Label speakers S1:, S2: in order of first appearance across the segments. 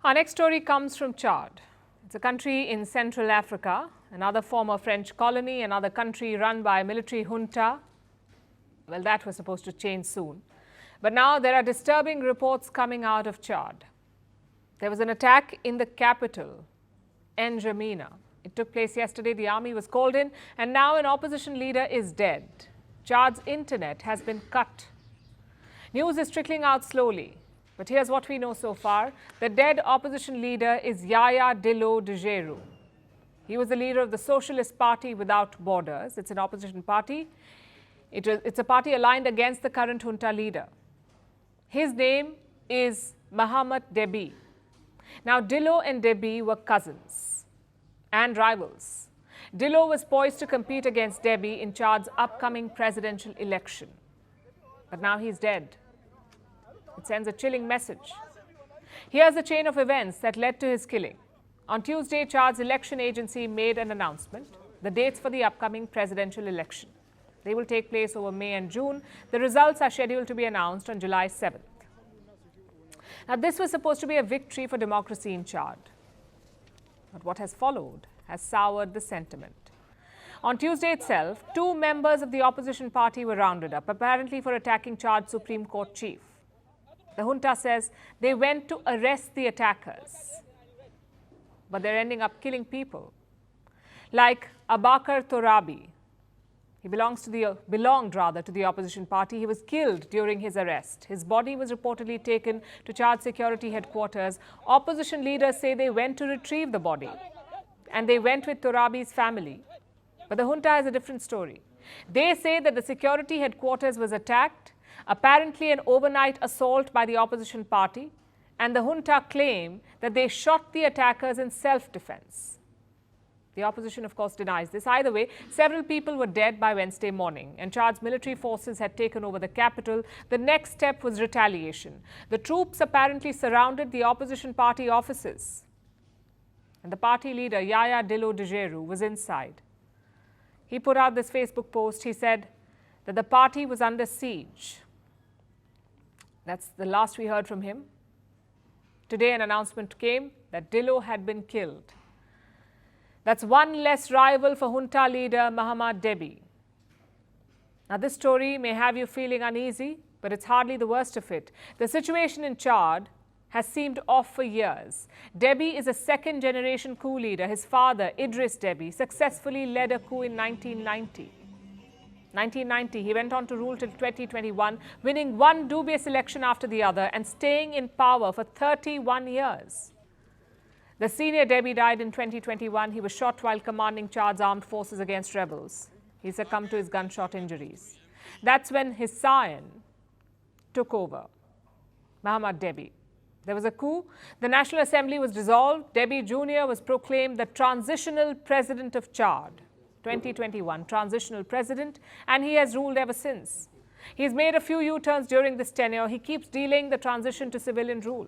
S1: Our next story comes from Chad. It's a country in Central Africa, another former French colony, another country run by a military junta. Well, that was supposed to change soon. But now there are disturbing reports coming out of Chad. There was an attack in the capital, N'Djamena. It took place yesterday. The army was called in, and now an opposition leader is dead. Chad's internet has been cut. News is trickling out slowly. But here's what we know so far. The dead opposition leader is Yaya Dillo Djerba. He was the leader of the Socialist Party Without Borders. It's an opposition party. It's a party aligned against the current junta leader. His name is Mahamat Deby. Now, Dillo and Deby were cousins and rivals. Dillo was poised to compete against Deby in Chad's upcoming presidential election. But now he's dead. It sends a chilling message. Here's the chain of events that led to his killing. On Tuesday, Chad's election agency made an announcement, the dates for the upcoming presidential election. They will take place over May and June. The results are scheduled to be announced on July 7th. Now, this was supposed to be a victory for democracy in Chad. But what has followed has soured the sentiment. On Tuesday itself, 2 members of the opposition party were rounded up, apparently for attacking Chad's Supreme Court chief. The junta says they went to arrest the attackers, but they're ending up killing people. Like Abakar Torabi. He belonged to the opposition party. He was killed during his arrest. His body was reportedly taken to Chad security headquarters. Opposition leaders say they went to retrieve the body, and they went with Torabi's family. But the junta has a different story. They say that the security headquarters was attacked, apparently an overnight assault by the opposition party, and the junta claim that they shot the attackers in self-defense. The opposition, of course, denies this. Either way, several people were dead by Wednesday morning, and Chad's military forces had taken over the capital. The next step was retaliation. The troops apparently surrounded the opposition party offices, and the party leader, Yaya Dillo Djerba, was inside. He put out this Facebook post. He said that the party was under siege. That's the last we heard from him. Today, an announcement came that Dillo had been killed. That's one less rival for junta leader Mahamat Deby. Now, this story may have you feeling uneasy, but it's hardly the worst of it. The situation in Chad has seemed off for years. Deby is a second-generation coup leader. His father, Idris Deby, successfully led a coup in 1990. 1990, he went on to rule till 2021, winning one dubious election after the other and staying in power for 31 years. The senior Deby died in 2021. He was shot while commanding Chad's armed forces against rebels. He succumbed to his gunshot injuries. That's when his scion took over, Mahamat Deby. There was a coup. The National Assembly was dissolved. Deby Jr. was proclaimed the transitional president of Chad. 2021, transitional president, and he has ruled ever since. He's made a few U-turns during this tenure. He keeps delaying the transition to civilian rule.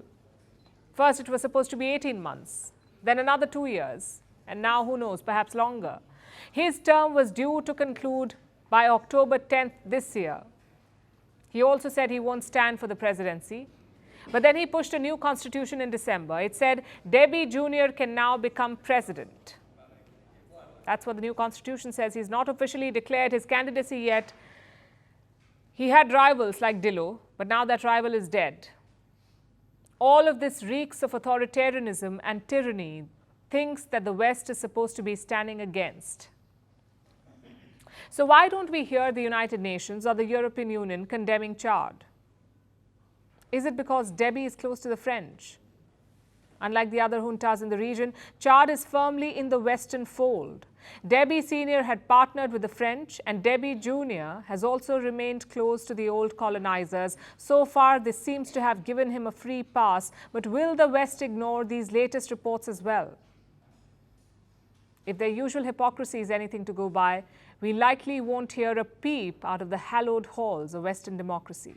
S1: First, it was supposed to be 18 months, then another 2 years, and now who knows, perhaps longer. His term was due to conclude by October 10th this year. He also said he won't stand for the presidency, but then he pushed a new constitution in December. It said Deby Jr. can now become president. That's what the new constitution says. He's not officially declared his candidacy yet. He had rivals like Dillo, but now that rival is dead. All of this reeks of authoritarianism and tyranny, things that the West is supposed to be standing against. So why don't we hear the United Nations or the European Union condemning Chad? Is it because Deby is close to the French? Unlike the other juntas in the region, Chad is firmly in the Western fold. Deby Sr. had partnered with the French, and Deby Jr. has also remained close to the old colonizers. So far, this seems to have given him a free pass. But will the West ignore these latest reports as well? If their usual hypocrisy is anything to go by, we likely won't hear a peep out of the hallowed halls of Western democracy.